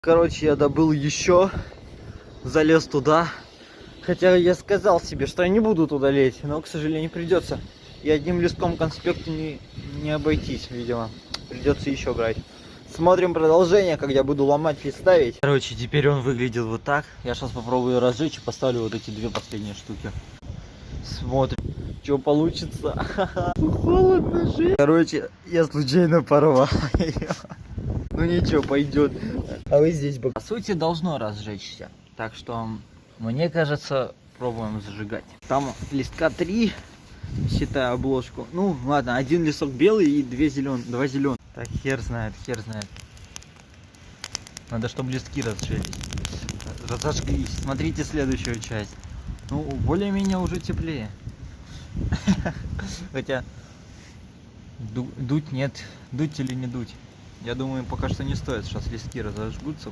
Короче, я добыл еще, залез туда. Хотя я сказал себе, что я не буду туда лезть, но, к сожалению, придется. И одним листком конспекта не обойтись, видимо. Придется еще брать. Смотрим продолжение, когда я буду ломать и ставить. Короче, теперь он выглядел вот так. Я сейчас попробую разжечь и поставлю вот эти две последние штуки. Смотрим, что получится. Холодно же. Короче, я случайно порвал ее. Ну ничего, пойдет. А вы здесь бы... По сути, должно разжечься. Так что, мне кажется, пробуем зажигать. Там листка 3, считаю обложку. Ну, ладно, один листок белый и два зеленых. Так, хер знает, хер знает. Надо, чтобы листки разожглись. Смотрите следующую часть. Ну, более-менее уже теплее. Хотя, дуть нет. Дуть или не дуть? Я думаю, пока что не стоит. Сейчас листки разожгутся.